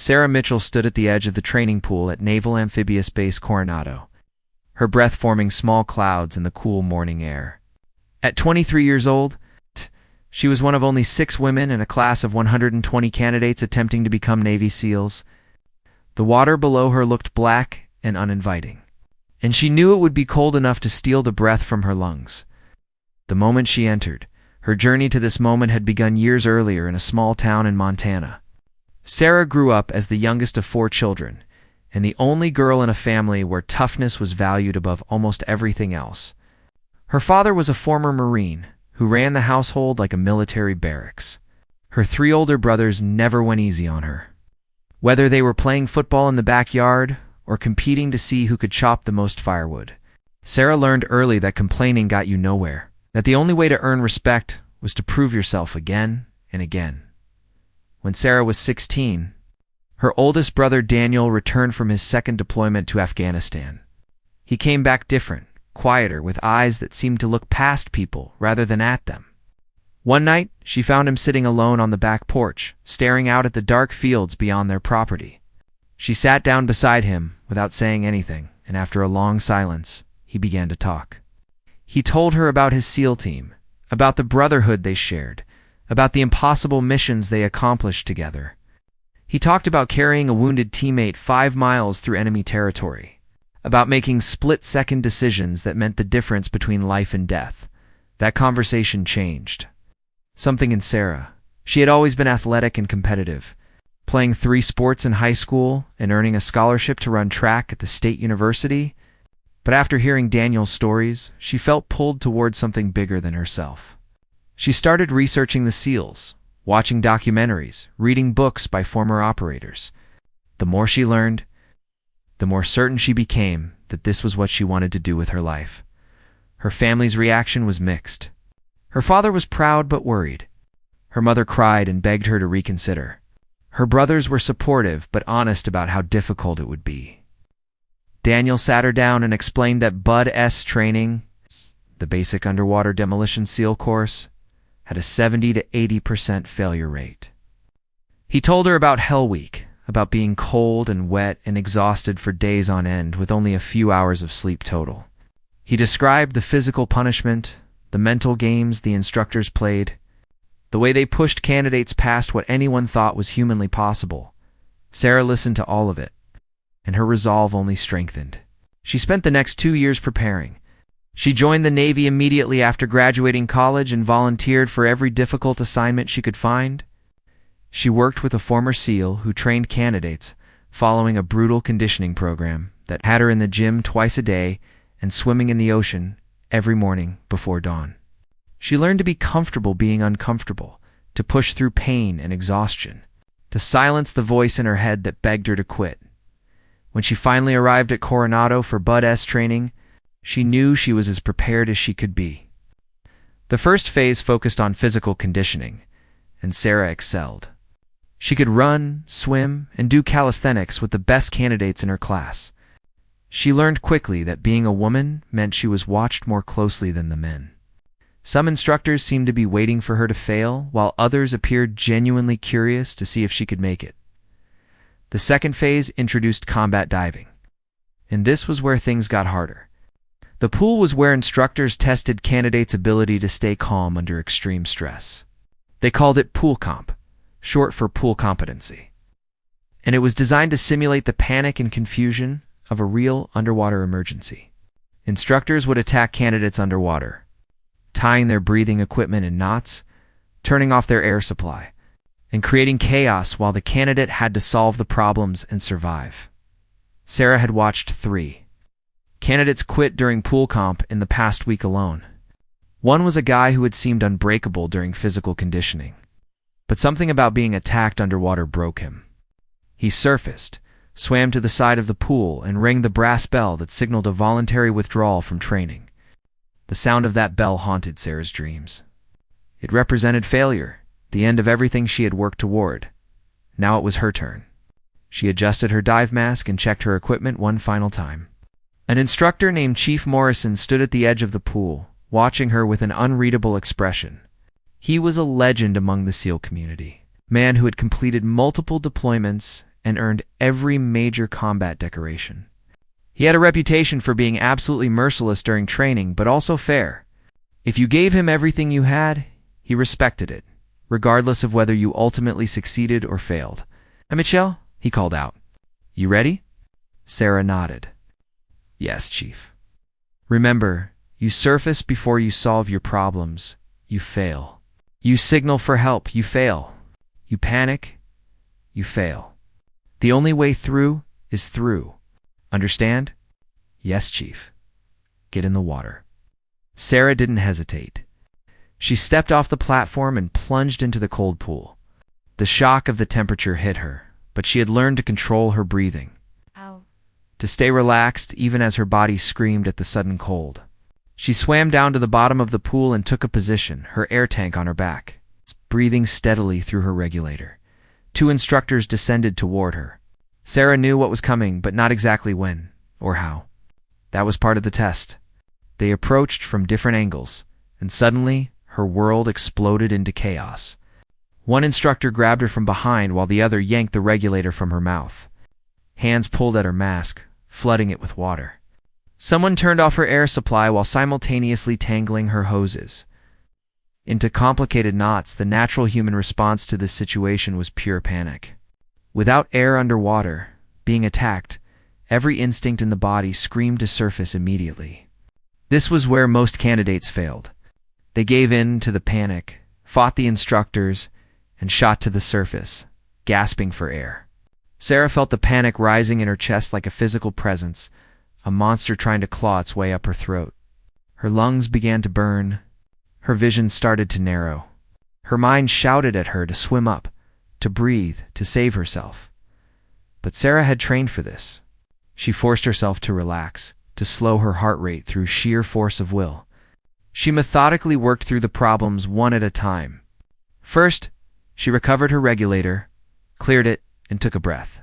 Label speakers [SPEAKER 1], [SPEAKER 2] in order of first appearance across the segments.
[SPEAKER 1] Sarah Mitchell stood at the edge of the training pool at Naval Amphibious Base Coronado, her breath forming small clouds in the cool morning air. At 23 years old, she was one of only 6 women in a class of 120 candidates attempting to become Navy SEALs. The water below her looked black and uninviting, and she knew it would be cold enough to steal the breath from her lungs. The moment she entered, her journey to this moment had begun years earlier in a small town in Montana. Sarah grew up as the youngest of 4 children, and the only girl in a family where toughness was valued above almost everything else. Her father was a former Marine who ran the household like a military barracks. Her 3 older brothers never went easy on her. Whether they were playing football in the backyard or competing to see who could chop the most firewood, Sarah learned early that complaining got you nowhere, that the only way to earn respect was to prove yourself again and again. When Sarah was 16, her oldest brother Daniel returned from his second deployment to Afghanistan. He came back different, quieter, with eyes that seemed to look past people rather than at them. One night, she found him sitting alone on the back porch, staring out at the dark fields beyond their property. She sat down beside him without saying anything, and after a long silence, he began to talk. He told her about his SEAL team, about the brotherhood they shared, about the impossible missions they accomplished together. He talked about carrying a wounded teammate 5 miles through enemy territory, about making split-second decisions that meant the difference between life and death. That conversation changed something in Sarah. She had always been athletic and competitive, playing 3 sports in high school and earning a scholarship to run track at the state university. But after hearing Daniel's stories, she felt pulled towards something bigger than herself. She started researching the SEALs, watching documentaries, reading books by former operators. The more she learned, the more certain she became that this was what she wanted to do with her life. Her family's reaction was mixed. Her father was proud but worried. Her mother cried and begged her to reconsider. Her brothers were supportive but honest about how difficult it would be. Daniel sat her down and explained that BUD-S training, the basic underwater demolition SEAL course, had a 70 to 80% failure rate. He told her about Hell Week, about being cold and wet and exhausted for days on end with only a few hours of sleep total. He described the physical punishment, the mental games the instructors played, the way they pushed candidates past what anyone thought was humanly possible. Sarah listened to all of it, and her resolve only strengthened. She spent the next 2 years preparing. She joined the Navy immediately after graduating college and volunteered for every difficult assignment she could find. She worked with a former SEAL who trained candidates, following a brutal conditioning program that had her in the gym twice a day and swimming in the ocean every morning before dawn. She learned to be comfortable being uncomfortable, to push through pain and exhaustion, to silence the voice in her head that begged her to quit. When she finally arrived at Coronado for BUD-S training, she knew she was as prepared as she could be. The first phase focused on physical conditioning, and Sarah excelled. She could run, swim, and do calisthenics with the best candidates in her class. She learned quickly that being a woman meant she was watched more closely than the men. Some instructors seemed to be waiting for her to fail, while others appeared genuinely curious to see if she could make it. The second phase introduced combat diving, and this was where things got harder. The pool was where instructors tested candidates' ability to stay calm under extreme stress. They called it pool comp, short for pool competency. And it was designed to simulate the panic and confusion of a real underwater emergency. Instructors would attack candidates underwater, tying their breathing equipment in knots, turning off their air supply, and creating chaos while the candidate had to solve the problems and survive. Sarah had watched 3 candidates quit during pool comp in the past week alone. One was a guy who had seemed unbreakable during physical conditioning, but something about being attacked underwater broke him. He surfaced, swam to the side of the pool, and rang the brass bell that signaled a voluntary withdrawal from training. The sound of that bell haunted Sarah's dreams. It represented failure, the end of everything she had worked toward. Now it was her turn. She adjusted her dive mask and checked her equipment one final time. An instructor named Chief Morrison stood at the edge of the pool, watching her with an unreadable expression. He was a legend among the SEAL community, a man who had completed multiple deployments and earned every major combat decoration. He had a reputation for being absolutely merciless during training, but also fair. If you gave him everything you had, he respected it, regardless of whether you ultimately succeeded or failed. "Michelle," he called out. "You ready?" Sarah nodded. "Yes, Chief." "Remember, you surface before you solve your problems, you fail. You signal for help, you fail. You panic, you fail. The only way through is through. Understand?" "Yes, Chief." "Get in the water." Sarah didn't hesitate. She stepped off the platform and plunged into the cold pool. The shock of the temperature hit her, but she had learned to control her breathing, to stay relaxed even as her body screamed at the sudden cold. She swam down to the bottom of the pool and took a position, her air tank on her back, breathing steadily through her regulator. 2 instructors descended toward her. Sarah knew what was coming, but not exactly when or how. That was part of the test. They approached from different angles, and suddenly her world exploded into chaos. One instructor grabbed her from behind while the other yanked the regulator from her mouth. Hands pulled at her mask, flooding it with water. Someone turned off her air supply while simultaneously tangling her hoses into complicated knots. The natural human response to this situation was pure panic. Without air underwater, being attacked, every instinct in the body screamed to surface immediately. This was where most candidates failed. They gave in to the panic, fought the instructors, and shot to the surface, gasping for air. Sarah felt the panic rising in her chest like a physical presence, a monster trying to claw its way up her throat. Her lungs began to burn. Her vision started to narrow. Her mind shouted at her to swim up, to breathe, to save herself. But Sarah had trained for this. She forced herself to relax, to slow her heart rate through sheer force of will. She methodically worked through the problems one at a time. First, she recovered her regulator, cleared it, and took a breath.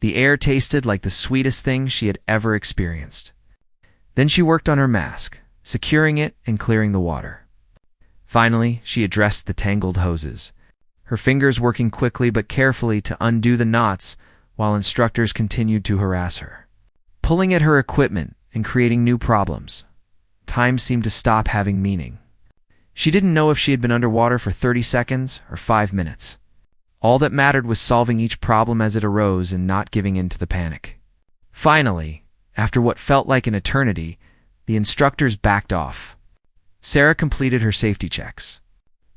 [SPEAKER 1] The air tasted like the sweetest thing she had ever experienced. Then she worked on her mask, securing it and clearing the water. Finally, she addressed the tangled hoses, her fingers working quickly but carefully to undo the knots while instructors continued to harass her, pulling at her equipment and creating new problems. Time seemed to stop having meaning. She didn't know if she had been underwater for 30 seconds or 5 minutes. All that mattered was solving each problem as it arose and not giving in to the panic. Finally, after what felt like an eternity, the instructors backed off. Sarah completed her safety checks,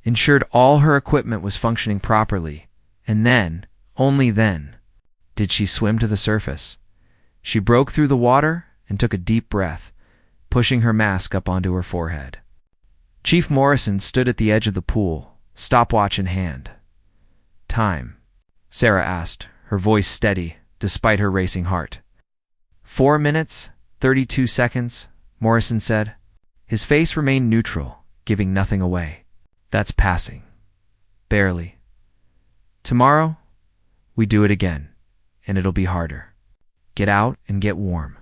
[SPEAKER 1] ensured all her equipment was functioning properly, and then, only then, did she swim to the surface. She broke through the water and took a deep breath, pushing her mask up onto her forehead. Chief Morrison stood at the edge of the pool, stopwatch in hand. "Time?" Sarah asked, her voice steady, despite her racing heart. 4 minutes, 32 seconds, Morrison said. His face remained neutral, giving nothing away. "That's passing. Barely. Tomorrow, we do it again, and it'll be harder. Get out and get warm."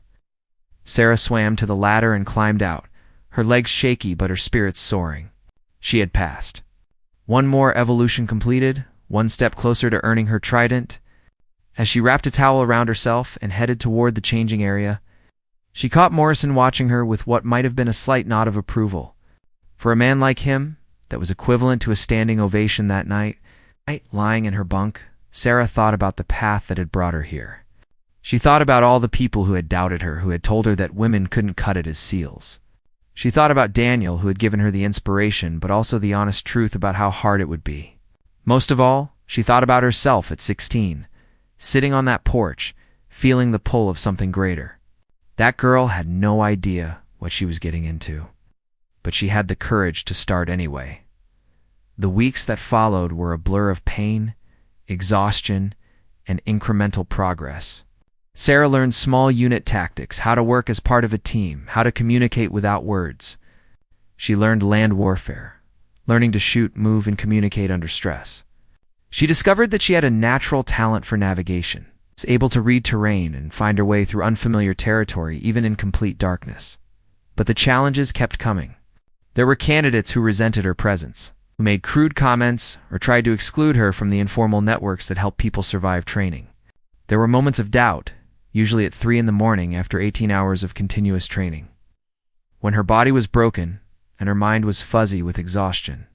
[SPEAKER 1] Sarah swam to the ladder and climbed out, her legs shaky but her spirits soaring. She had passed. One more evolution completed, one step closer to earning her trident. As she wrapped a towel around herself and headed toward the changing area, she caught Morrison watching her with what might have been a slight nod of approval. For a man like him, that was equivalent to a standing ovation that night. Lying in her bunk, Sarah thought about the path that had brought her here. She thought about all the people who had doubted her, who had told her that women couldn't cut it as seals. She thought about Daniel, who had given her the inspiration, but also the honest truth about how hard it would be. Most of all, she thought about herself at 16, sitting on that porch, feeling the pull of something greater. That girl had no idea what she was getting into, but she had the courage to start anyway. The weeks that followed were a blur of pain, exhaustion, and incremental progress. Sarah learned small unit tactics, how to work as part of a team, how to communicate without words. She learned land warfare, learning to shoot, move, and communicate under stress. She discovered that she had a natural talent for navigation, was able to read terrain and find her way through unfamiliar territory even in complete darkness. But the challenges kept coming. There were candidates who resented her presence, who made crude comments or tried to exclude her from the informal networks that help people survive training. There were moments of doubt, usually at 3 in the morning after 18 hours of continuous training, when her body was broken and her mind was fuzzy with exhaustion.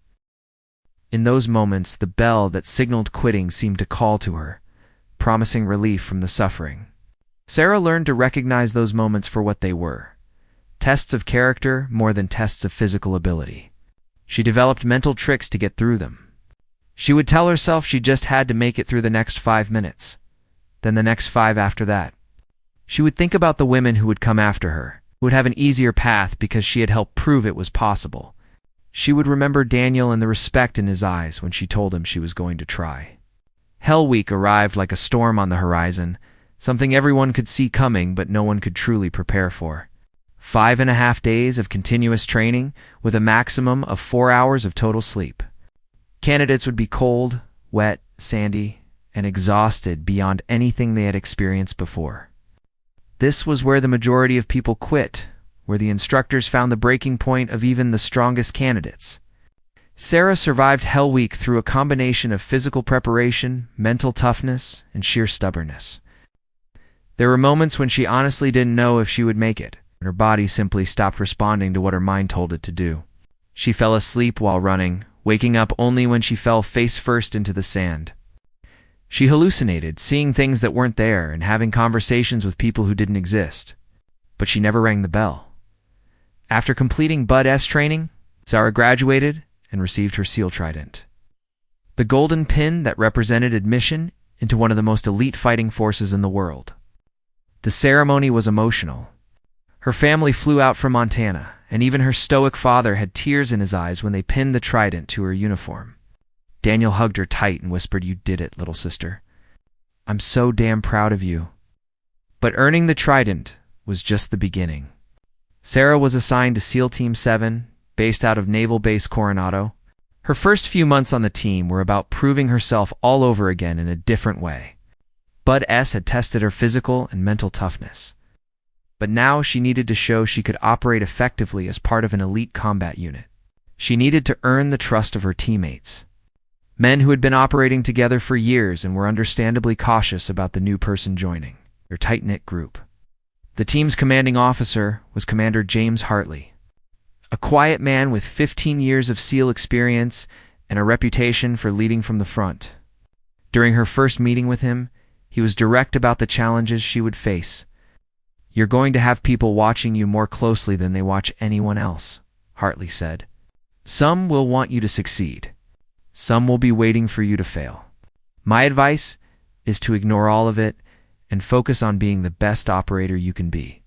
[SPEAKER 1] In those moments, the bell that signaled quitting seemed to call to her, promising relief from the suffering. Sarah learned to recognize those moments for what they were: tests of character more than tests of physical ability. She developed mental tricks to get through them. She would tell herself she just had to make it through the next 5 minutes, then the next 5 after that. She would think about the women who would come after her, who would have an easier path because she had helped prove it was possible. She would remember Daniel and the respect in his eyes when she told him she was going to try. Hell Week arrived like a storm on the horizon, something everyone could see coming but no one could truly prepare for. 5.5 days of continuous training with a maximum of 4 hours of total sleep. Candidates would be cold, wet, sandy, and exhausted beyond anything they had experienced before. This was where the majority of people quit, where the instructors found the breaking point of even the strongest candidates. Sarah survived Hell Week through a combination of physical preparation, mental toughness, and sheer stubbornness. There were moments when she honestly didn't know if she would make it, and her body simply stopped responding to what her mind told it to do. She fell asleep while running, waking up only when she fell face first into the sand. She hallucinated, seeing things that weren't there and having conversations with people who didn't exist. But she never rang the bell. After completing Bud-S training, Sarah graduated and received her SEAL Trident, the golden pin that represented admission into one of the most elite fighting forces in the world. The ceremony was emotional. Her family flew out from Montana, and even her stoic father had tears in his eyes when they pinned the trident to her uniform. Daniel hugged her tight and whispered, "You did it, little sister. I'm so damn proud of you." But earning the trident was just the beginning. Sarah was assigned to SEAL Team 7, based out of Naval Base Coronado. Her first few months on the team were about proving herself all over again in a different way. Bud-S had tested her physical and mental toughness. But now she needed to show she could operate effectively as part of an elite combat unit. She needed to earn the trust of her teammates, men who had been operating together for years and were understandably cautious about the new person joining their tight-knit group. The team's commanding officer was Commander James Hartley, a quiet man with 15 years of SEAL experience and a reputation for leading from the front. During her first meeting with him, he was direct about the challenges she would face. "You're going to have people watching you more closely than they watch anyone else," Hartley said. "Some will want you to succeed. Some will be waiting for you to fail. My advice is to ignore all of it and focus on being the best operator you can be.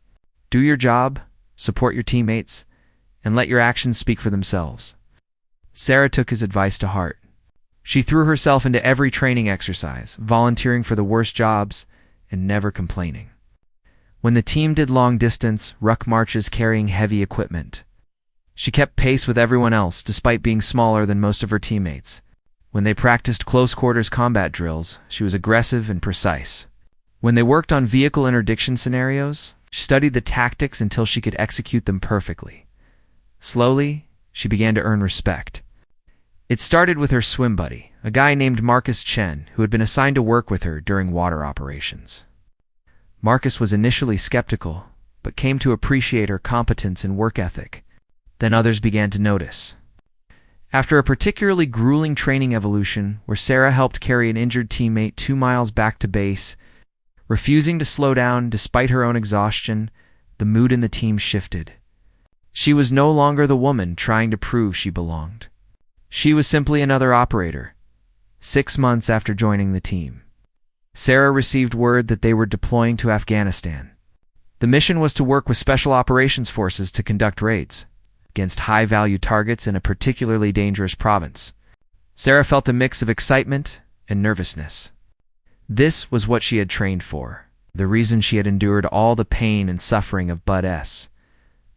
[SPEAKER 1] Do your job, support your teammates, and let your actions speak for themselves." Sarah took his advice to heart. She threw herself into every training exercise, volunteering for the worst jobs and never complaining. When the team did long-distance, ruck marches carrying heavy equipment, she kept pace with everyone else despite being smaller than most of her teammates. When they practiced close-quarters combat drills, she was aggressive and precise. When they worked on vehicle interdiction scenarios, she studied the tactics until she could execute them perfectly. Slowly, she began to earn respect. It started with her swim buddy, a guy named Marcus Chen, who had been assigned to work with her during water operations. Marcus was initially skeptical, but came to appreciate her competence and work ethic. Then others began to notice. After a particularly grueling training evolution, where Sarah helped carry an injured teammate 2 miles back to base, refusing to slow down despite her own exhaustion, the mood in the team shifted. She was no longer the woman trying to prove she belonged. She was simply another operator. 6 months after joining the team, Sarah received word that they were deploying to Afghanistan. The mission was to work with special operations forces to conduct raids against high-value targets in a particularly dangerous province. Sarah felt a mix of excitement and nervousness. This was what she had trained for, the reason she had endured all the pain and suffering of Bud-S.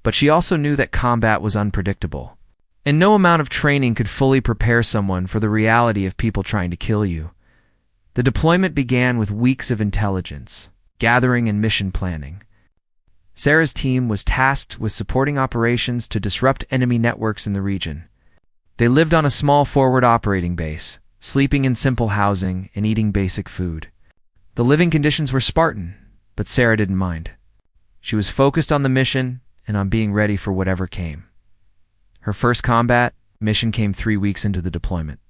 [SPEAKER 1] But she also knew that combat was unpredictable, and no amount of training could fully prepare someone for the reality of people trying to kill you. The deployment began with weeks of intelligence, gathering, and mission planning. Sarah's team was tasked with supporting operations to disrupt enemy networks in the region. They lived on a small forward operating base, sleeping in simple housing and eating basic food. The living conditions were Spartan, but Sarah didn't mind. She was focused on the mission and on being ready for whatever came. Her first combat mission came 3 weeks into the deployment.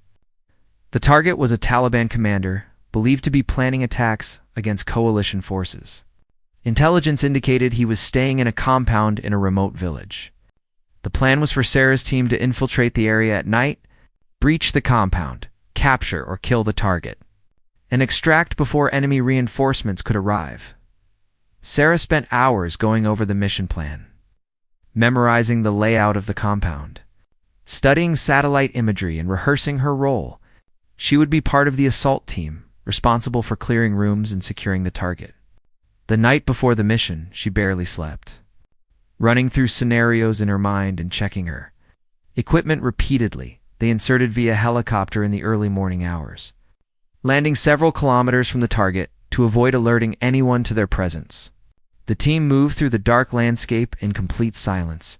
[SPEAKER 1] The target was a Taliban commander, believed to be planning attacks against coalition forces. Intelligence indicated he was staying in a compound in a remote village. The plan was for Sarah's team to infiltrate the area at night, breach the compound, capture or kill the target, and extract before enemy reinforcements could arrive. Sarah spent hours going over the mission plan, memorizing the layout of the compound, studying satellite imagery and rehearsing her role. She would be part of the assault team, responsible for clearing rooms and securing the target. The night before the mission, she barely slept, running through scenarios in her mind and checking her equipment repeatedly. They inserted via helicopter in the early morning hours, landing several kilometers from the target to avoid alerting anyone to their presence. The team moved through the dark landscape in complete silence,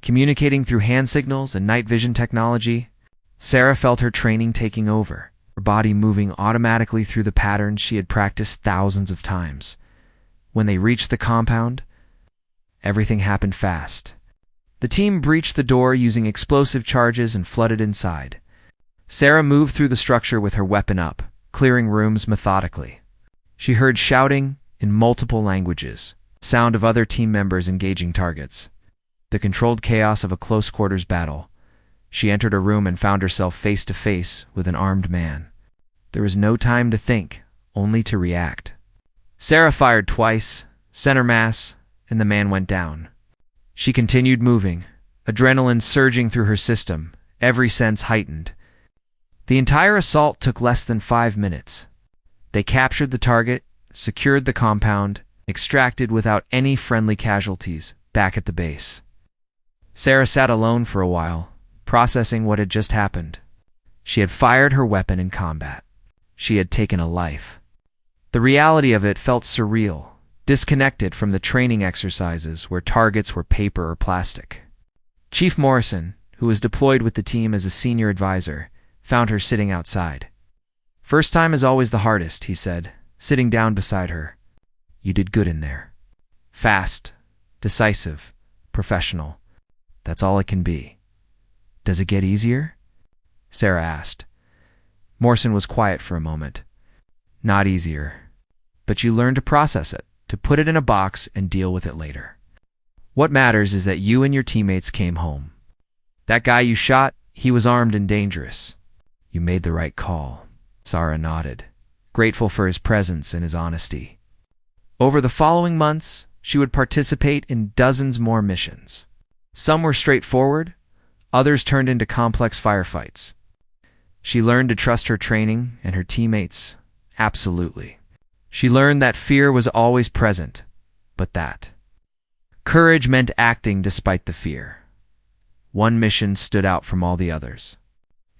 [SPEAKER 1] communicating through hand signals and night vision technology. Sarah felt her training taking over, her body moving automatically through the patterns she had practiced thousands of times. When they reached the compound, everything happened fast. The team breached the door using explosive charges and flooded inside. Sarah moved through the structure with her weapon up, clearing rooms methodically. She heard shouting in multiple languages, sound of other team members engaging targets, the controlled chaos of a close-quarters battle. She entered a room and found herself face to face with an armed man. There was no time to think, only to react. Sarah fired twice, center mass, and the man went down. She continued moving, adrenaline surging through her system, every sense heightened. The entire assault took less than 5 minutes. They captured the target, secured the compound, extracted without any friendly casualties, back at the base. Sarah sat alone for a while, processing what had just happened. She had fired her weapon in combat. She had taken a life. The reality of it felt surreal, disconnected from the training exercises where targets were paper or plastic. Chief Morrison, who was deployed with the team as a senior advisor, found her sitting outside. "First time is always the hardest," he said, sitting down beside her. "You did good in there. Fast, decisive, professional. That's all it can be." "Does it get easier?" Sarah asked. Morrison was quiet for a moment. "Not easier. But you learn to process it, to put it in a box and deal with it later. What matters is that you and your teammates came home. That guy you shot, he was armed and dangerous. You made the right call." Sarah nodded, grateful for his presence and his honesty. Over the following months, she would participate in dozens more missions. Some were straightforward, others turned into complex firefights. She learned to trust her training and her teammates, absolutely. She learned that fear was always present, but that courage meant acting despite the fear. One mission stood out from all the others.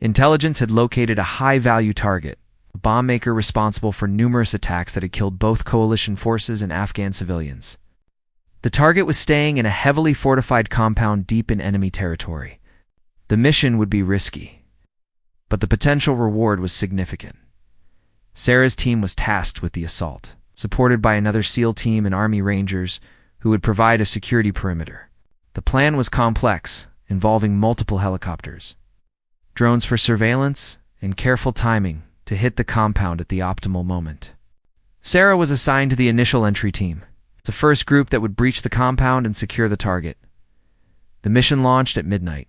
[SPEAKER 1] Intelligence had located a high-value target, a bomb maker responsible for numerous attacks that had killed both coalition forces and Afghan civilians. The target was staying in a heavily fortified compound deep in enemy territory. The mission would be risky, but the potential reward was significant. Sarah's team was tasked with the assault, supported by another SEAL team and Army Rangers who would provide a security perimeter. The plan was complex, involving multiple helicopters, drones for surveillance, and careful timing to hit the compound at the optimal moment. Sarah was assigned to the initial entry team, the first group that would breach the compound and secure the target. The mission launched at midnight.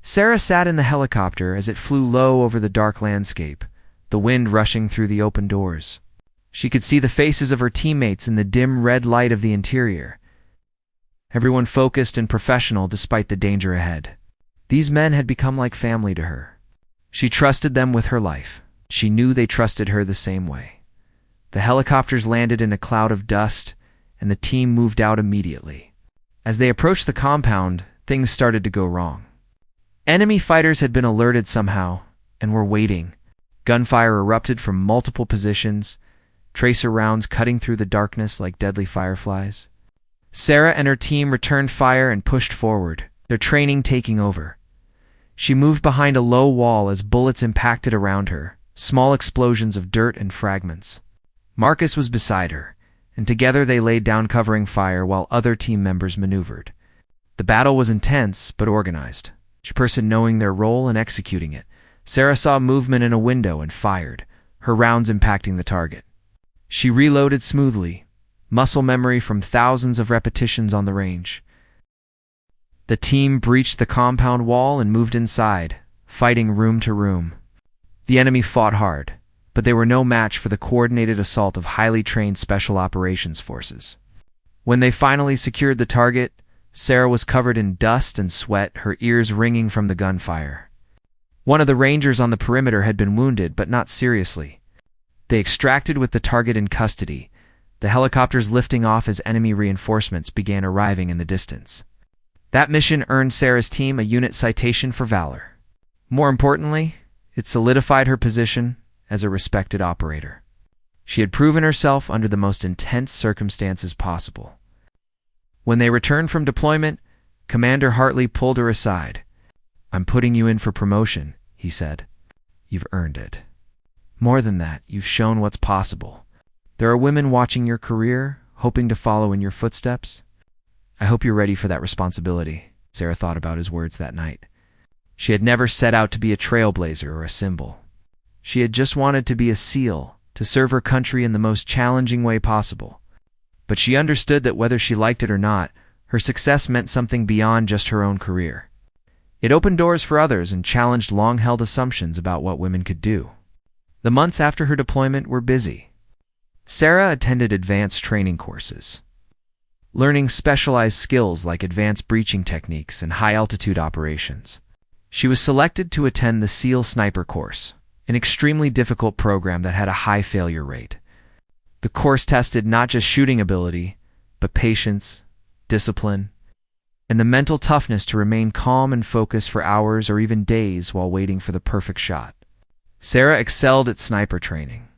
[SPEAKER 1] Sarah sat in the helicopter as it flew low over the dark landscape, the wind rushing through the open doors. She could see the faces of her teammates in the dim red light of the interior. Everyone focused and professional despite the danger ahead. These men had become like family to her. She trusted them with her life. She knew they trusted her the same way. The helicopters landed in a cloud of dust, and the team moved out immediately. As they approached the compound, things started to go wrong. Enemy fighters had been alerted somehow, and were waiting. Gunfire erupted from multiple positions, tracer rounds cutting through the darkness like deadly fireflies. Sarah and her team returned fire and pushed forward, their training taking over. She moved behind a low wall as bullets impacted around her, small explosions of dirt and fragments. Marcus was beside her, and together they laid down covering fire while other team members maneuvered. The battle was intense but organized, each person knowing their role and executing it. Sarah saw movement in a window and fired, her rounds impacting the target. She reloaded smoothly, muscle memory from thousands of repetitions on the range. The team breached the compound wall and moved inside, fighting room to room. The enemy fought hard, but they were no match for the coordinated assault of highly trained special operations forces. When they finally secured the target, Sarah was covered in dust and sweat, her ears ringing from the gunfire. One of the rangers on the perimeter had been wounded, but not seriously. They extracted with the target in custody, the helicopters lifting off as enemy reinforcements began arriving in the distance. That mission earned Sarah's team a unit citation for valor. More importantly, it solidified her position as a respected operator. She had proven herself under the most intense circumstances possible. When they returned from deployment, Commander Hartley pulled her aside. "I'm putting you in for promotion," he said. "You've earned it. More than that, you've shown what's possible. There are women watching your career, hoping to follow in your footsteps. I hope you're ready for that responsibility." Sarah thought about his words that night. She had never set out to be a trailblazer or a symbol. She had just wanted to be a SEAL, to serve her country in the most challenging way possible. But she understood that whether she liked it or not, her success meant something beyond just her own career. It opened doors for others and challenged long-held assumptions about what women could do. The months after her deployment were busy. Sarah attended advanced training courses, learning specialized skills like advanced breaching techniques and high-altitude operations. She was selected to attend the SEAL Sniper course, an extremely difficult program that had a high failure rate. The course tested not just shooting ability, but patience, discipline, and the mental toughness to remain calm and focused for hours or even days while waiting for the perfect shot. Sarah excelled at sniper training.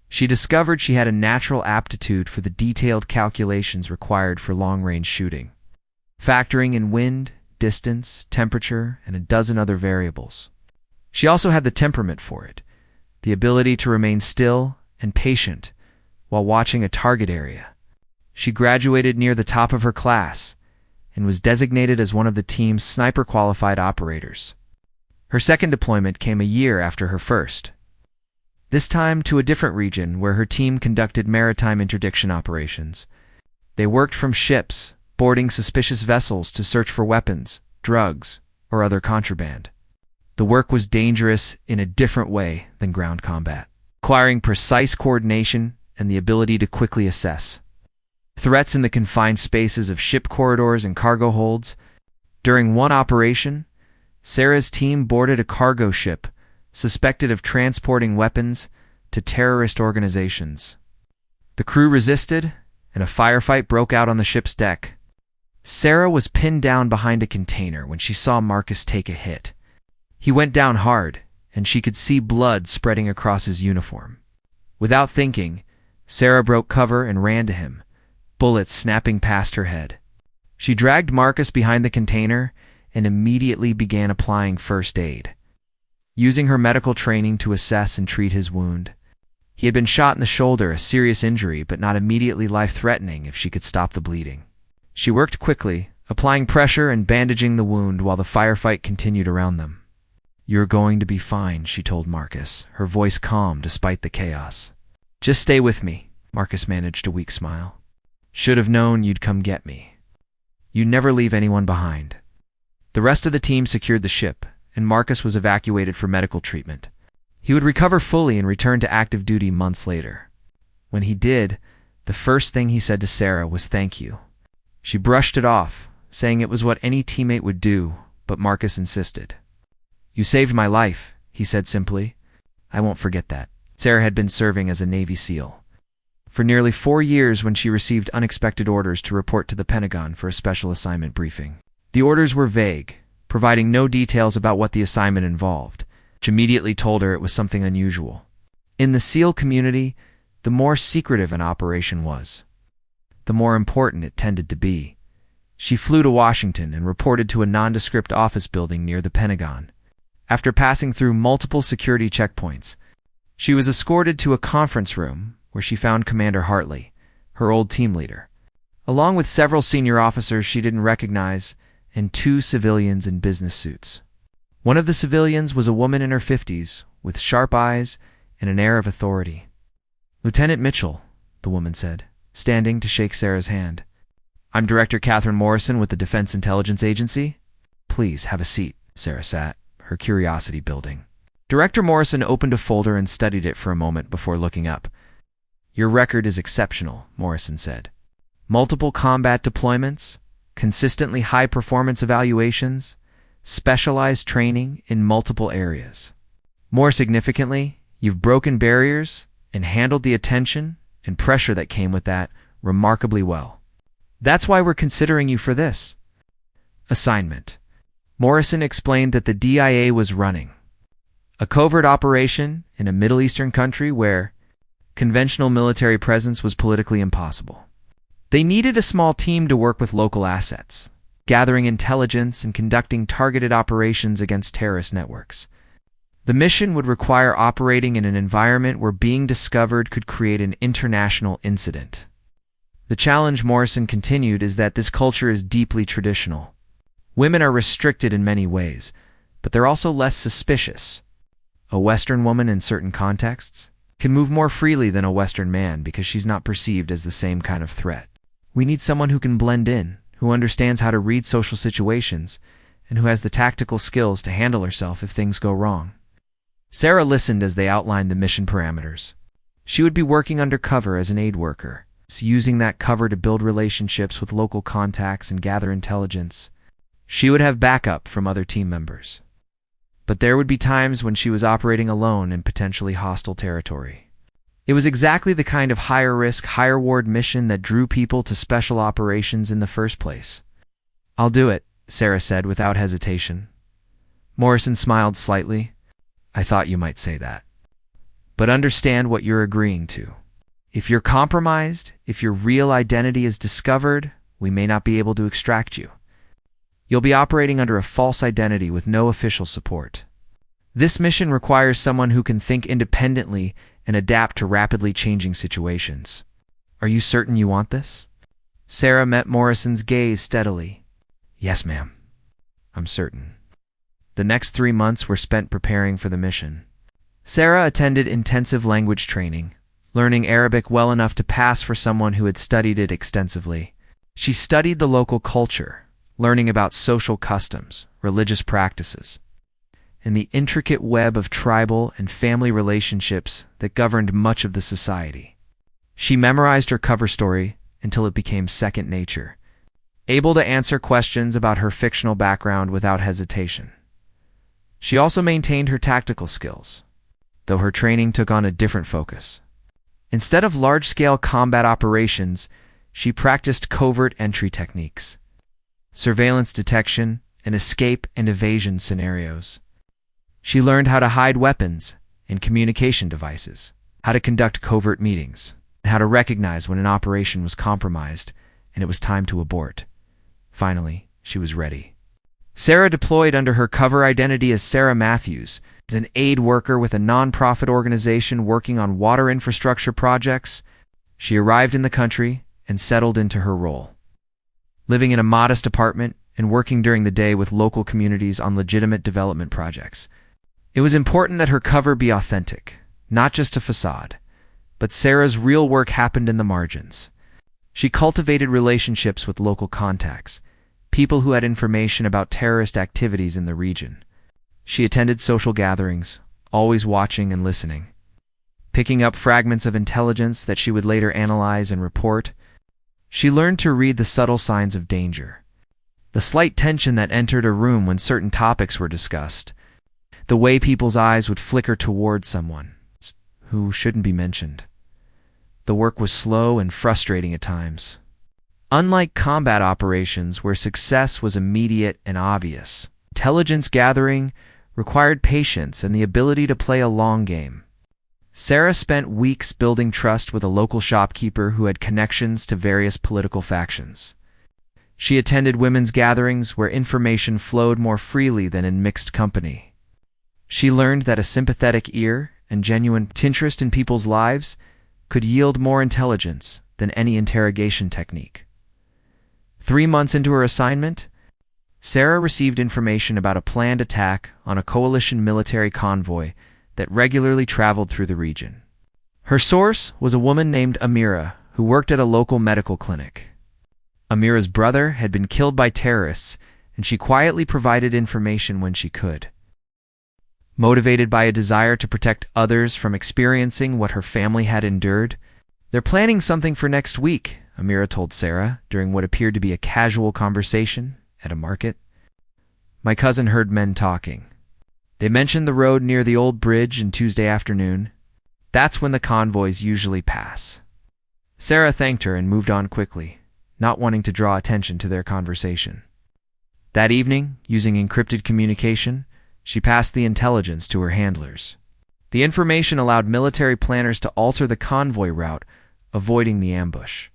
[SPEAKER 1] She discovered she had a natural aptitude for the detailed calculations required for long-range shooting, factoring in wind, distance, temperature, and a dozen other variables. She also had the temperament for it, the ability to remain still and patient while watching a target area. She graduated near the top of her class and was designated as one of the team's sniper-qualified operators. Her second deployment came a year after her first, this time to a different region where her team conducted maritime interdiction operations. They worked from ships, boarding suspicious vessels to search for weapons, drugs, or other contraband. The work was dangerous in a different way than ground combat, requiring precise coordination and the ability to quickly assess threats in the confined spaces of ship corridors and cargo holds. During one operation, Sarah's team boarded a cargo ship suspected of transporting weapons to terrorist organizations. The crew resisted, and a firefight broke out on the ship's deck. Sarah was pinned down behind a container when she saw Marcus take a hit. He went down hard, and she could see blood spreading across his uniform. Without thinking, Sarah broke cover and ran to him, bullets snapping past her head. She dragged Marcus behind the container and immediately began applying first aid, using her medical training to assess and treat his wound. He had been shot in the shoulder, a serious injury, but not immediately life-threatening if she could stop the bleeding. She worked quickly, applying pressure and bandaging the wound while the firefight continued around them. "You're going to be fine," she told Marcus, her voice calm despite the chaos. "Just stay with me," Marcus managed a weak smile. "Should have known you'd come get me. You never leave anyone behind." The rest of the team secured the ship, and Marcus was evacuated for medical treatment. He would recover fully and return to active duty months later. When he did, the first thing he said to Sarah was thank you. She brushed it off, saying it was what any teammate would do, but Marcus insisted. "You saved my life," he said simply. "I won't forget that." Sarah had been serving as a Navy SEAL for nearly 4 years when she received unexpected orders to report to the Pentagon for a special assignment briefing. The orders were vague, providing no details about what the assignment involved, which immediately told her it was something unusual. In the SEAL community, the more secretive an operation was, the more important it tended to be. She flew to Washington and reported to a nondescript office building near the Pentagon. After passing through multiple security checkpoints, she was escorted to a conference room where she found Commander Hartley, her old team leader, along with several senior officers she didn't recognize and 2 civilians in business suits. One of the civilians was a woman in her 50s, with sharp eyes and an air of authority. "Lieutenant Mitchell," the woman said, standing to shake Sarah's hand. "I'm Director Catherine Morrison with the Defense Intelligence Agency." "Please, have a seat." Sarah sat, her curiosity building. Director Morrison opened a folder and studied it for a moment before looking up. "Your record is exceptional," Morrison said. "Multiple combat deployments, consistently high performance evaluations, specialized training in multiple areas. More significantly, you've broken barriers and handled the attention and pressure that came with that remarkably well. That's why we're considering you for this assignment." Morrison explained that the DIA was running a covert operation in a Middle Eastern country where conventional military presence was politically impossible. They needed a small team to work with local assets, gathering intelligence and conducting targeted operations against terrorist networks. The mission would require operating in an environment where being discovered could create an international incident. The challenge, Morrison continued, is that this culture is deeply traditional. Women are restricted in many ways, but they're also less suspicious. A Western woman in certain contexts can move more freely than a Western man because she's not perceived as the same kind of threat. We need someone who can blend in, who understands how to read social situations, and who has the tactical skills to handle herself if things go wrong. Sarah listened as they outlined the mission parameters. She would be working undercover as an aid worker, using that cover to build relationships with local contacts and gather intelligence. She would have backup from other team members. But there would be times when she was operating alone in potentially hostile territory. It was exactly the kind of higher-risk, higher-reward mission that drew people to special operations in the first place. "I'll do it," Sarah said without hesitation. Morrison smiled slightly. "I thought you might say that. But understand what you're agreeing to. If you're compromised, if your real identity is discovered, we may not be able to extract you. You'll be operating under a false identity with no official support. This mission requires someone who can think independently and adapt to rapidly changing situations. Are you certain you want this?" Sarah met Morrison's gaze steadily. "Yes, ma'am. I'm certain." The next 3 months were spent preparing for the mission. Sarah attended intensive language training, learning Arabic well enough to pass for someone who had studied it extensively. She studied the local culture, learning about social customs, religious practices, and the intricate web of tribal and family relationships that governed much of the society. She memorized her cover story until it became second nature, able to answer questions about her fictional background without hesitation. She also maintained her tactical skills, though her training took on a different focus. Instead of large-scale combat operations, she practiced covert entry techniques, surveillance detection, and escape and evasion scenarios. She learned how to hide weapons and communication devices, how to conduct covert meetings, and how to recognize when an operation was compromised and it was time to abort. Finally, she was ready. Sarah deployed under her cover identity as Sarah Matthews, as an aid worker with a non-profit organization working on water infrastructure projects. She arrived in the country and settled into her role, living in a modest apartment and working during the day with local communities on legitimate development projects. It was important that her cover be authentic, not just a facade, but Sarah's real work happened in the margins. She cultivated relationships with local contacts, people who had information about terrorist activities in the region. She attended social gatherings, always watching and listening, picking up fragments of intelligence that she would later analyze and report. She learned to read the subtle signs of danger, the slight tension that entered a room when certain topics were discussed, the way people's eyes would flicker toward someone who shouldn't be mentioned. The work was slow and frustrating at times. Unlike combat operations where success was immediate and obvious, intelligence gathering required patience and the ability to play a long game. Sarah spent weeks building trust with a local shopkeeper who had connections to various political factions. She attended women's gatherings where information flowed more freely than in mixed company. She learned that a sympathetic ear and genuine interest in people's lives could yield more intelligence than any interrogation technique. 3 months into her assignment, Sarah received information about a planned attack on a coalition military convoy that regularly traveled through the region. Her source was a woman named Amira, who worked at a local medical clinic. Amira's brother had been killed by terrorists, and she quietly provided information when she could. Motivated by a desire to protect others from experiencing what her family had endured, "They're planning something for next week," Amira told Sarah during what appeared to be a casual conversation at a market. "My cousin heard men talking. They mentioned the road near the old bridge on Tuesday afternoon. That's when the convoys usually pass." Sarah thanked her and moved on quickly, not wanting to draw attention to their conversation. That evening, using encrypted communication, she passed the intelligence to her handlers. The information allowed military planners to alter the convoy route, avoiding the ambush.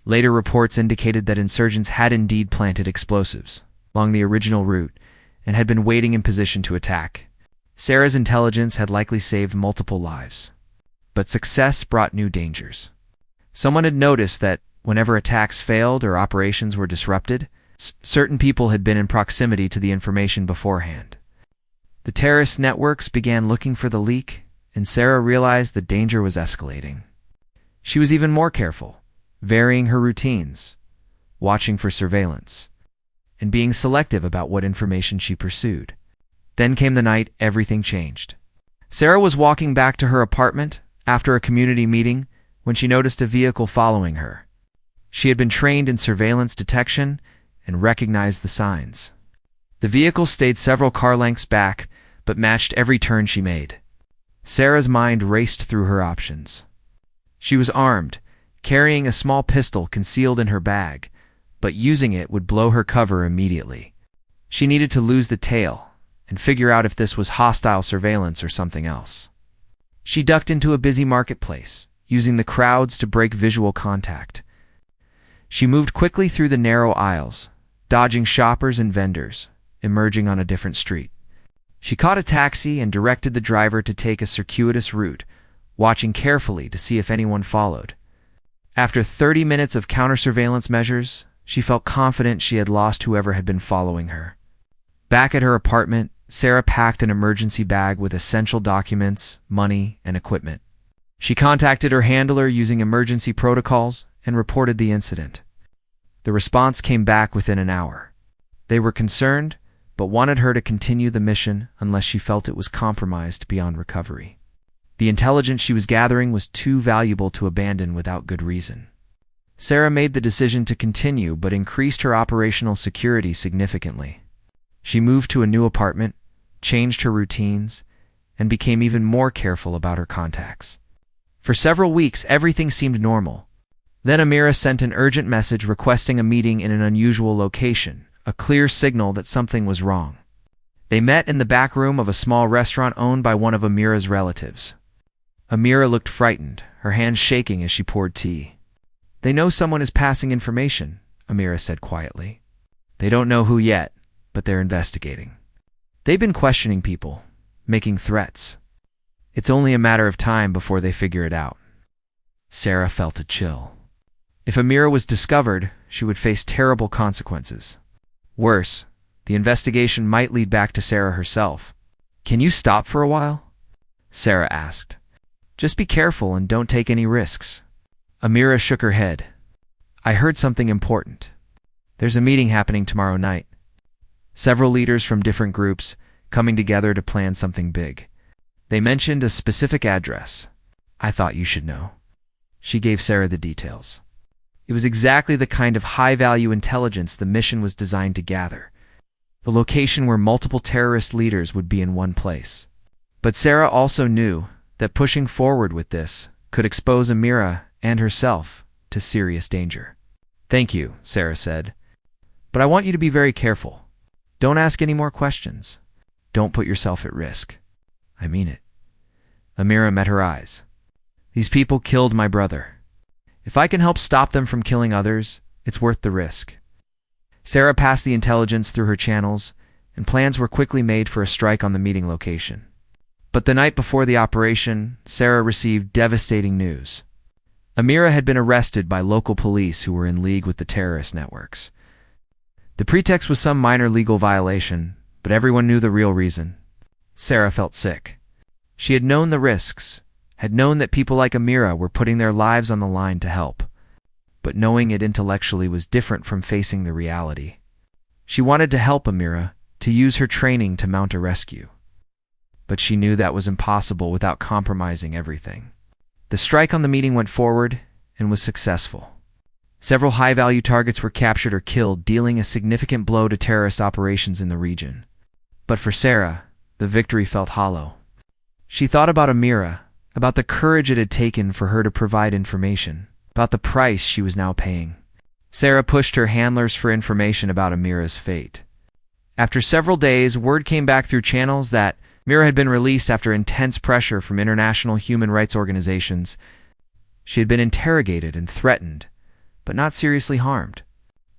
[SPEAKER 1] Later reports indicated that insurgents had indeed planted explosives along the original route and had been waiting in position to attack. Sarah's intelligence had likely saved multiple lives. But success brought new dangers. Someone had noticed that whenever attacks failed or operations were disrupted, certain people had been in proximity to the information beforehand. The terrorist networks began looking for the leak, and Sarah realized the danger was escalating. She was even more careful, varying her routines, watching for surveillance, and being selective about what information she pursued. Then came the night everything changed. Sarah was walking back to her apartment after a community meeting when she noticed a vehicle following her. She had been trained in surveillance detection and recognized the signs. The vehicle stayed several car lengths back, but matched every turn she made. Sarah's mind raced through her options. She was armed, carrying a small pistol concealed in her bag, but using it would blow her cover immediately. She needed to lose the tail and figure out if this was hostile surveillance or something else. She ducked into a busy marketplace, using the crowds to break visual contact. She moved quickly through the narrow aisles, dodging shoppers and vendors, emerging on a different street. She caught a taxi and directed the driver to take a circuitous route, watching carefully to see if anyone followed. After 30 minutes of counter-surveillance measures, she felt confident she had lost whoever had been following her. Back at her apartment, Sarah packed an emergency bag with essential documents, money, and equipment. She contacted her handler using emergency protocols and reported the incident. The response came back within an hour. They were concerned, but wanted her to continue the mission unless she felt it was compromised beyond recovery. The intelligence she was gathering was too valuable to abandon without good reason. Sarah made the decision to continue but increased her operational security significantly. She moved to a new apartment, changed her routines, and became even more careful about her contacts. For several weeks, everything seemed normal. Then Amira sent an urgent message requesting a meeting in an unusual location, a clear signal that something was wrong. They met in the back room of a small restaurant owned by one of Amira's relatives. Amira looked frightened, her hands shaking as she poured tea. "They know someone is passing information," Amira said quietly. "They don't know who yet, but they're investigating. They've been questioning people, making threats. It's only a matter of time before they figure it out." Sarah felt a chill. If Amira was discovered, she would face terrible consequences. Worse, the investigation might lead back to Sarah herself. "Can you stop for a while?" Sarah asked. "Just be careful and don't take any risks." Amira shook her head. "I heard something important. There's a meeting happening tomorrow night. Several leaders from different groups coming together to plan something big. They mentioned a specific address. I thought you should know." She gave Sarah the details. It was exactly the kind of high-value intelligence the mission was designed to gather. The location where multiple terrorist leaders would be in one place. But Sarah also knew that pushing forward with this could expose Amira and herself to serious danger. "Thank you," Sarah said. "But I want you to be very careful. Don't ask any more questions. Don't put yourself at risk." "I mean it." Amira met her eyes. "These people killed my brother. If I can help stop them from killing others, it's worth the risk." Sarah passed the intelligence through her channels, and plans were quickly made for a strike on the meeting location. But the night before the operation, Sarah received devastating news. Amira had been arrested by local police who were in league with the terrorist networks. The pretext was some minor legal violation, but everyone knew the real reason. Sarah felt sick. She had known the risks, had known that people like Amira were putting their lives on the line to help, but knowing it intellectually was different from facing the reality. She wanted to help Amira, to use her training to mount a rescue. But she knew that was impossible without compromising everything. The strike on the meeting went forward and was successful. Several high-value targets were captured or killed, dealing a significant blow to terrorist operations in the region. But for Sarah, the victory felt hollow. She thought about Amira, about the courage it had taken for her to provide information, about the price she was now paying. Sarah pushed her handlers for information about Amira's fate. After several days, word came back through channels that Amira had been released after intense pressure from international human rights organizations. She had been interrogated and threatened, but not seriously harmed.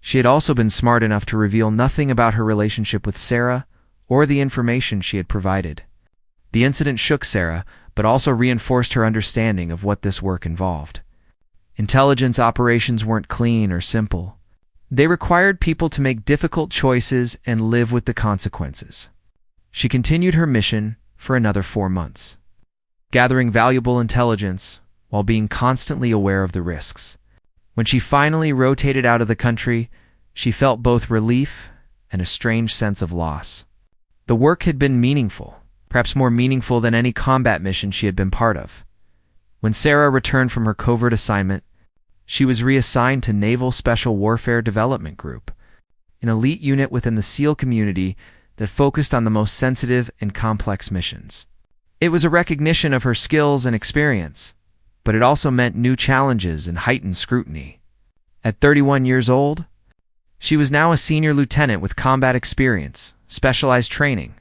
[SPEAKER 1] She had also been smart enough to reveal nothing about her relationship with Sarah or the information she had provided. The incident shook Sarah, but also reinforced her understanding of what this work involved. Intelligence operations weren't clean or simple. They required people to make difficult choices and live with the consequences. She continued her mission for another 4 months, gathering valuable intelligence while being constantly aware of the risks. When she finally rotated out of the country, she felt both relief and a strange sense of loss. The work had been meaningful, perhaps more meaningful than any combat mission she had been part of. When Sarah returned from her covert assignment, she was reassigned to Naval Special Warfare Development Group, an elite unit within the SEAL community that focused on the most sensitive and complex missions. It was a recognition of her skills and experience, but it also meant new challenges and heightened scrutiny. At 31 years old, she was now a senior lieutenant with combat experience, specialized training,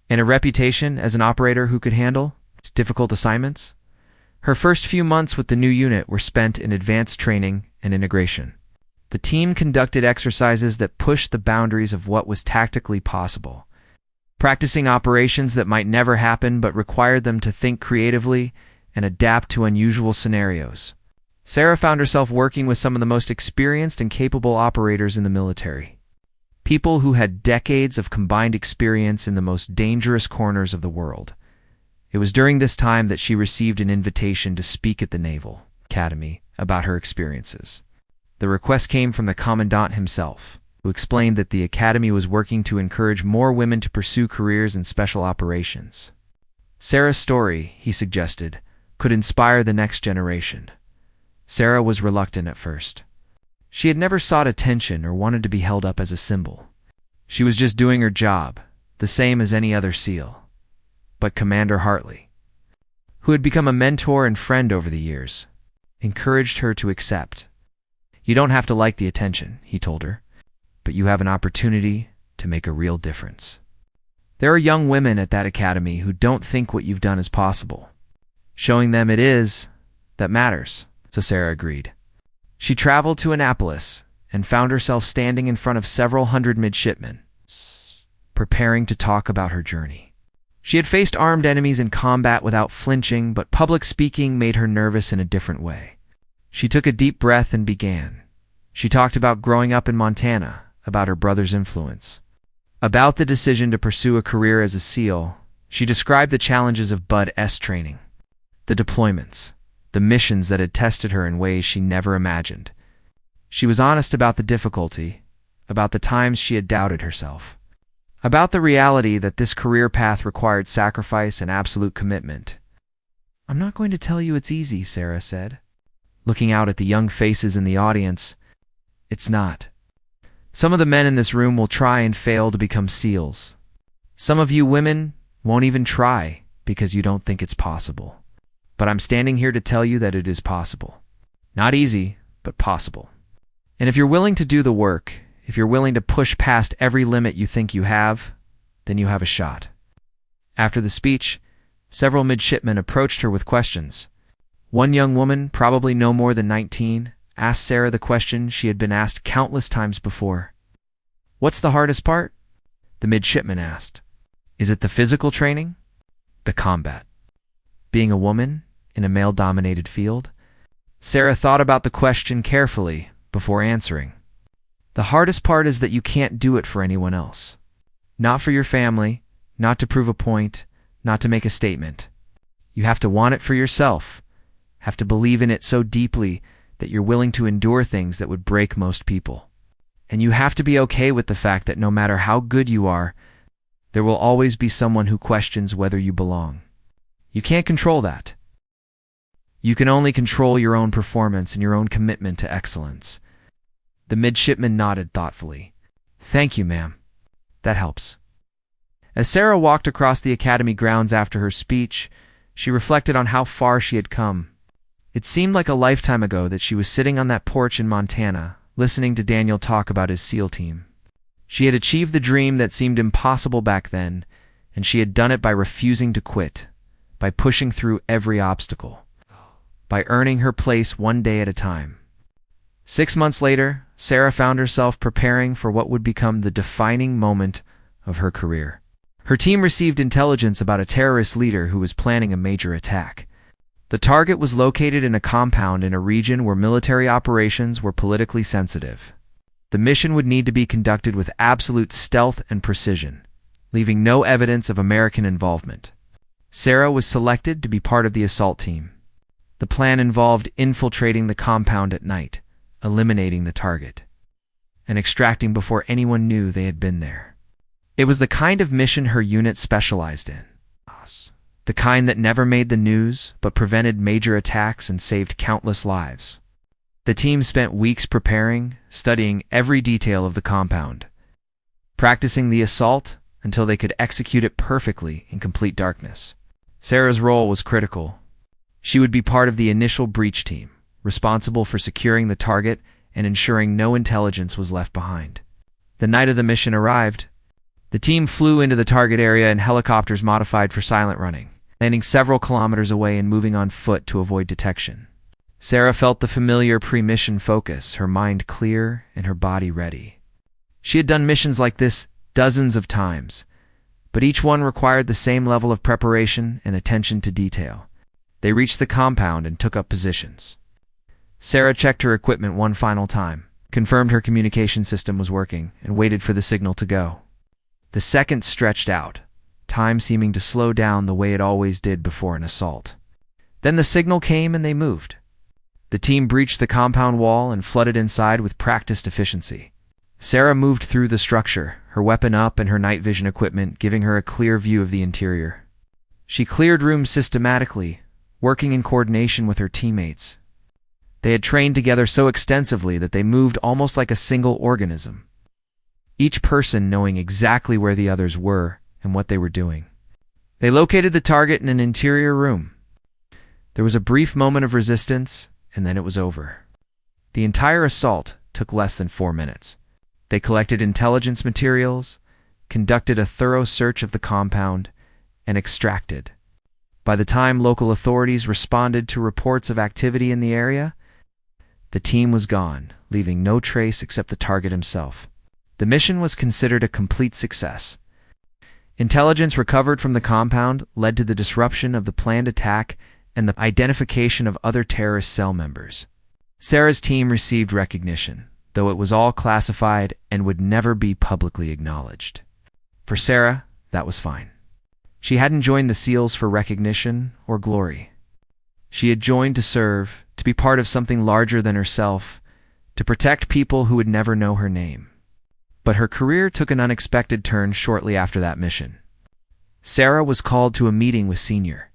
[SPEAKER 1] and a reputation as an operator who could handle difficult assignments. Her first few months with the new unit were spent in advanced training and integration. The team conducted exercises that pushed the boundaries of what was tactically possible, practicing operations that might never happen but required them to think creatively and adapt to unusual scenarios. Sarah found herself working with some of the most experienced and capable operators in the military, people who had decades of combined experience in the most dangerous corners of the world. It was during this time that she received an invitation to speak at the Naval Academy about her experiences. The request came from the commandant himself, who explained that the academy was working to encourage more women to pursue careers in special operations. Sarah's story, he suggested, could inspire the next generation. Sarah was reluctant at first. She had never sought attention or wanted to be held up as a symbol. She was just doing her job, the same as any other SEAL. But Commander Hartley, who had become a mentor and friend over the years, encouraged her to accept. "You don't have to like the attention," he told her, "but you have an opportunity to make a real difference. There are young women at that academy who don't think what you've done is possible. Showing them it is that matters." So Sarah agreed. She traveled to Annapolis and found herself standing in front of several hundred midshipmen, preparing to talk about her journey. She had faced armed enemies in combat without flinching, but public speaking made her nervous in a different way. She took a deep breath and began. She talked about growing up in Montana, about her brother's influence, about the decision to pursue a career as a SEAL. She described the challenges of Bud-S training, the deployments, the missions that had tested her in ways she never imagined. She was honest about the difficulty, about the times she had doubted herself, about the reality that this career path required sacrifice and absolute commitment. "I'm not going to tell you it's easy," Sarah said, looking out at the young faces in the audience. "It's not. Some of the men in this room will try and fail to become SEALs. Some of you women won't even try because you don't think it's possible. But I'm standing here to tell you that it is possible. Not easy, but possible. And if you're willing to do the work, if you're willing to push past every limit you think you have, then you have a shot." After the speech, several midshipmen approached her with questions. One young woman, probably no more than 19, asked Sarah the question she had been asked countless times before. "What's the hardest part?" The midshipman asked. "Is it the physical training? The combat? Being a woman in a male-dominated field? Sarah thought about the question carefully before answering. The hardest part is that you can't do it for anyone else. Not for your family, not to prove a point, not to make a statement. You have to want it for yourself, have to believe in it so deeply that you're willing to endure things that would break most people. And you have to be okay with the fact that no matter how good you are, there will always be someone who questions whether you belong. You can't control that. You can only control your own performance and your own commitment to excellence. The midshipman nodded thoughtfully. Thank you, ma'am. That helps. As Sarah walked across the academy grounds after her speech, she reflected on how far she had come. It seemed like a lifetime ago that she was sitting on that porch in Montana, listening to Daniel talk about his SEAL team. She had achieved the dream that seemed impossible back then, and she had done it by refusing to quit, by pushing through every obstacle, by earning her place one day at a time. 6 months later, Sarah found herself preparing for what would become the defining moment of her career. Her team received intelligence about a terrorist leader who was planning a major attack. The target was located in a compound in a region where military operations were politically sensitive. The mission would need to be conducted with absolute stealth and precision, leaving no evidence of American involvement. Sarah was selected to be part of the assault team. The plan involved infiltrating the compound at night, eliminating the target, and extracting before anyone knew they had been there. It was the kind of mission her unit specialized in. The kind that never made the news, but prevented major attacks and saved countless lives. The team spent weeks preparing, studying every detail of the compound, practicing the assault until they could execute it perfectly in complete darkness. Sarah's role was critical. She would be part of the initial breach team, responsible for securing the target and ensuring no intelligence was left behind. The night of the mission arrived. The team flew into the target area in helicopters modified for silent running, landing several kilometers away and moving on foot to avoid detection. Sarah felt the familiar pre-mission focus, her mind clear and her body ready. She had done missions like this dozens of times, but each one required the same level of preparation and attention to detail. They reached the compound and took up positions. Sarah checked her equipment one final time, confirmed her communication system was working, and waited for the signal to go. The seconds stretched out, time seeming to slow down the way it always did before an assault. Then the signal came and they moved. The team breached the compound wall and flooded inside with practiced efficiency. Sarah moved through the structure, her weapon up and her night vision equipment giving her a clear view of the interior. She cleared rooms systematically, working in coordination with her teammates. They had trained together so extensively that they moved almost like a single organism, each person knowing exactly where the others were and what they were doing. They located the target in an interior room. There was a brief moment of resistance, and then it was over. The entire assault took less than 4 minutes. They collected intelligence materials, conducted a thorough search of the compound, and extracted. By the time local authorities responded to reports of activity in the area, the team was gone, leaving no trace except the target himself. The mission was considered a complete success. Intelligence recovered from the compound led to the disruption of the planned attack and the identification of other terrorist cell members. Sarah's team received recognition, though it was all classified and would never be publicly acknowledged. For Sarah, that was fine. She hadn't joined the SEALs for recognition or glory. She had joined to serve, to be part of something larger than herself, to protect people who would never know her name. But her career took an unexpected turn shortly after that mission. Sarah was called to a meeting with senior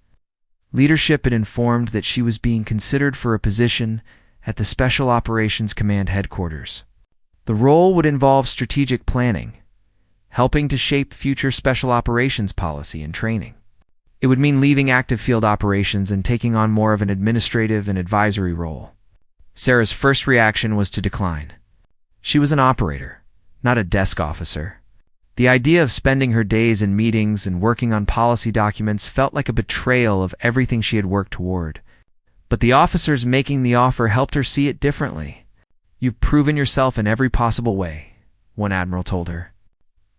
[SPEAKER 1] leadership and informed that she was being considered for a position at the Special Operations Command headquarters. The role would involve strategic planning, helping to shape future special operations policy and training. It would mean leaving active field operations and taking on more of an administrative and advisory role. Sarah's first reaction was to decline. She was an operator, not a desk officer. The idea of spending her days in meetings and working on policy documents felt like a betrayal of everything she had worked toward. But the officers making the offer helped her see it differently. "You've proven yourself in every possible way," one admiral told her.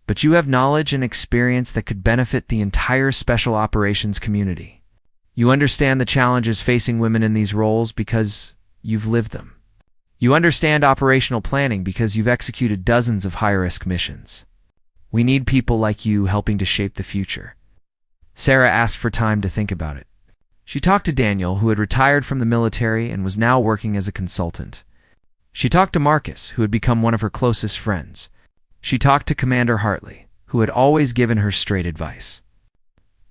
[SPEAKER 1] "But you have knowledge and experience that could benefit the entire special operations community. You understand the challenges facing women in these roles because you've lived them. You understand operational planning because you've executed dozens of high-risk missions. We need people like you helping to shape the future. Sarah asked for time to think about it. She talked to Daniel, who had retired from the military and was now working as a consultant. She talked to Marcus, who had become one of her closest friends. She talked to Commander Hartley, who had always given her straight advice.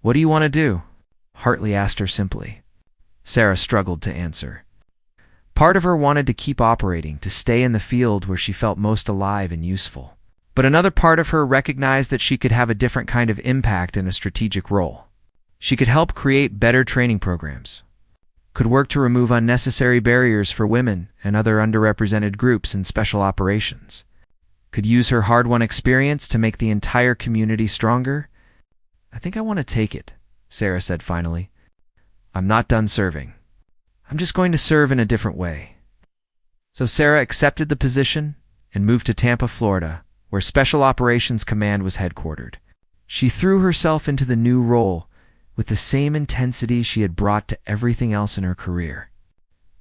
[SPEAKER 1] "What do you want to do?" Hartley asked her simply. Sarah struggled to answer. Part of her wanted to keep operating, to stay in the field where she felt most alive and useful. But another part of her recognized that she could have a different kind of impact in a strategic role. She could help create better training programs, could work to remove unnecessary barriers for women and other underrepresented groups in special operations, could use her hard-won experience to make the entire community stronger. "I think I want to take it," Sarah said finally. "I'm not done serving. I'm just going to serve in a different way." So Sarah accepted the position and moved to Tampa, Florida, where Special Operations Command was headquartered. She threw herself into the new role with the same intensity she had brought to everything else in her career.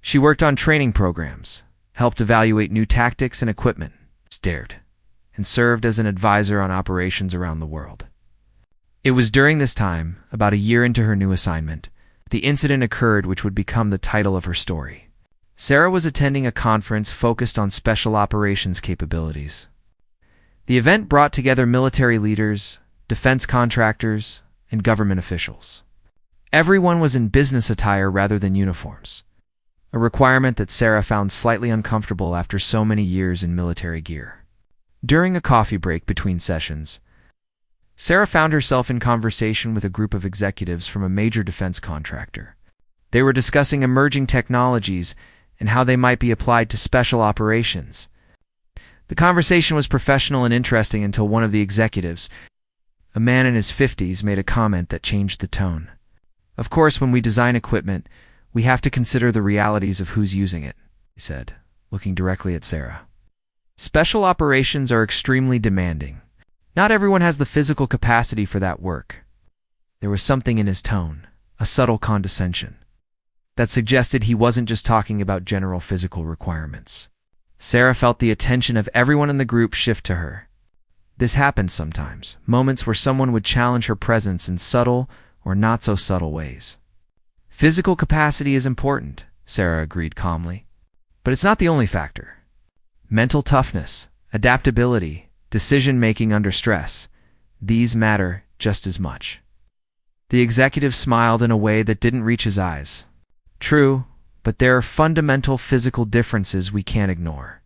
[SPEAKER 1] She worked on training programs, helped evaluate new tactics and equipment, and served as an advisor on operations around the world. It was during this time, about a year into her new assignment, the incident occurred which would become the title of her story. Sarah was attending a conference focused on special operations capabilities. The event brought together military leaders, defense contractors, and government officials. Everyone was in business attire rather than uniforms, a requirement that Sarah found slightly uncomfortable after so many years in military gear. During a coffee break between sessions, Sarah found herself in conversation with a group of executives from a major defense contractor. They were discussing emerging technologies and how they might be applied to special operations. The conversation was professional and interesting until one of the executives, a man in his 50s, made a comment that changed the tone. "Of course, when we design equipment, we have to consider the realities of who's using it," he said, looking directly at Sarah. "Special operations are extremely demanding. Not everyone has the physical capacity for that work." There was something in his tone, a subtle condescension, that suggested he wasn't just talking about general physical requirements. Sarah felt the attention of everyone in the group shift to her. This happened sometimes, moments where someone would challenge her presence in subtle or not-so-subtle ways. "Physical capacity is important," Sarah agreed calmly. "But it's not the only factor. Mental toughness, adaptability, decision-making under stress, these matter just as much." The executive smiled in a way that didn't reach his eyes. "True, but there are fundamental physical differences we can't ignore.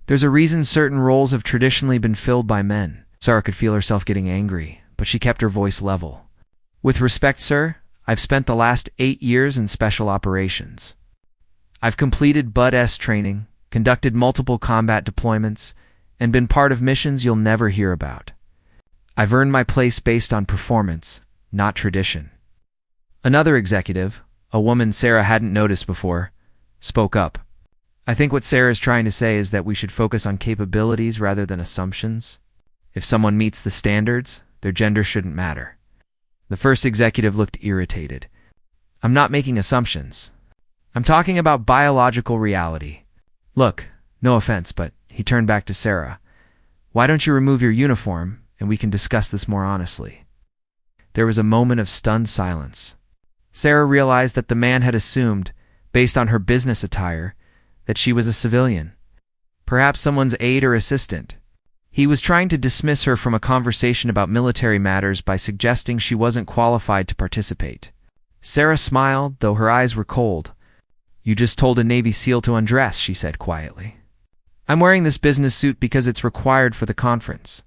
[SPEAKER 1] There's a reason certain roles have traditionally been filled by men." Sarah could feel herself getting angry, but she kept her voice level. "With respect, sir, I've spent the last 8 years in special operations. I've completed BUD-S training, conducted multiple combat deployments, and been part of missions you'll never hear about. I've earned my place based on performance, not tradition." Another executive, a woman Sarah hadn't noticed before, spoke up. "I think what Sarah is trying to say is that we should focus on capabilities rather than assumptions. If someone meets the standards, their gender shouldn't matter." The first executive looked irritated. "I'm not making assumptions. I'm talking about biological reality. Look, no offense, but," he turned back to Sarah, "why don't you remove your uniform and we can discuss this more honestly?" There was a moment of stunned silence. Sarah realized that the man had assumed, based on her business attire, that she was a civilian, perhaps someone's aide or assistant. He was trying to dismiss her from a conversation about military matters by suggesting she wasn't qualified to participate. Sarah smiled, though her eyes were cold. "You just told a Navy SEAL to undress," she said quietly. "I'm wearing this business suit because it's required for the conference.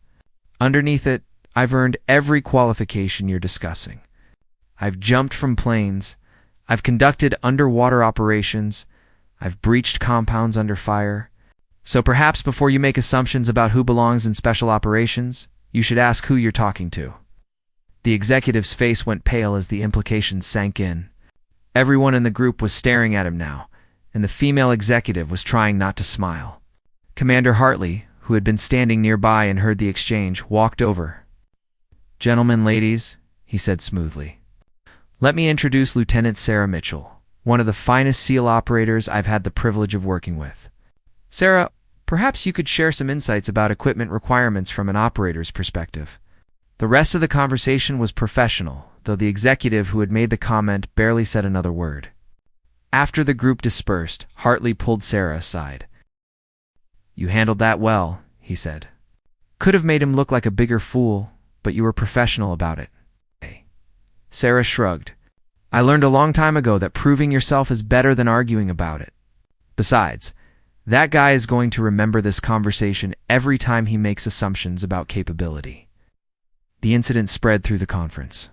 [SPEAKER 1] Underneath it, I've earned every qualification you're discussing. I've jumped from planes. I've conducted underwater operations. I've breached compounds under fire. So perhaps before you make assumptions about who belongs in special operations, you should ask who you're talking to." The executive's face went pale as the implications sank in. Everyone in the group was staring at him now, and the female executive was trying not to smile. Commander Hartley, who had been standing nearby and heard the exchange, walked over. "Gentlemen, ladies," he said smoothly. "Let me introduce Lieutenant Sarah Mitchell, one of the finest SEAL operators I've had the privilege of working with. Sarah, perhaps you could share some insights about equipment requirements from an operator's perspective. The rest of the conversation was professional, though the executive who had made the comment barely said another word. After the group dispersed, Hartley pulled Sarah aside. "You handled that well," he said. "Could have made him look like a bigger fool, but you were professional about it." Sarah shrugged. "I learned a long time ago that proving yourself is better than arguing about it. Besides, that guy is going to remember this conversation every time he makes assumptions about capability." The incident spread through the conference,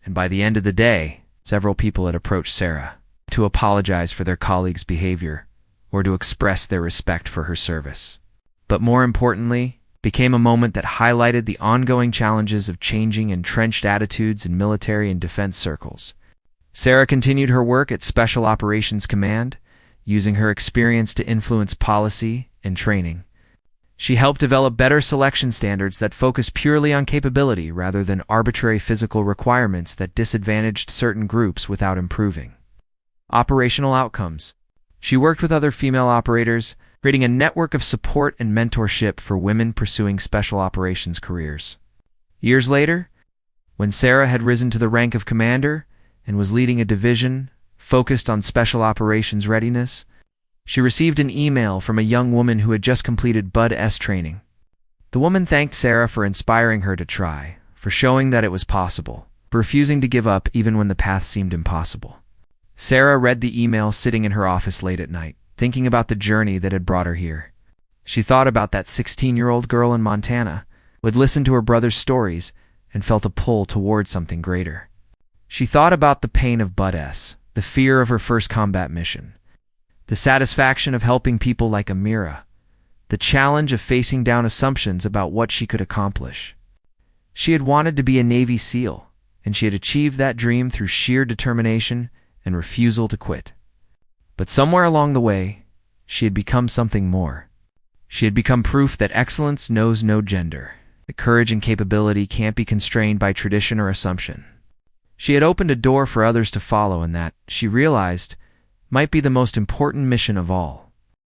[SPEAKER 1] and by the end of the day, several people had approached Sarah to apologize for their colleagues' behavior or to express their respect for her service. But more importantly, became a moment that highlighted the ongoing challenges of changing entrenched attitudes in military and defense circles. Sarah continued her work at Special Operations Command, using her experience to influence policy and training. She helped develop better selection standards that focused purely on capability rather than arbitrary physical requirements that disadvantaged certain groups without improving operational outcomes. She worked with other female operators, creating a network of support and mentorship for women pursuing special operations careers. Years later, when Sarah had risen to the rank of commander and was leading a division focused on special operations readiness, she received an email from a young woman who had just completed BUD-S training. The woman thanked Sarah for inspiring her to try, for showing that it was possible, for refusing to give up even when the path seemed impossible. Sarah read the email sitting in her office late at night, thinking about the journey that had brought her here. She thought about that 16-year-old girl in Montana who had listened to her brother's stories and felt a pull toward something greater. She thought about the pain of BUD-S, the fear of her first combat mission, the satisfaction of helping people like Amira, the challenge of facing down assumptions about what she could accomplish. She had wanted to be a Navy SEAL, and she had achieved that dream through sheer determination and refusal to quit. But somewhere along the way, she had become something more. She had become proof that excellence knows no gender, that courage and capability can't be constrained by tradition or assumption. She had opened a door for others to follow, and that, she realized, might be the most important mission of all.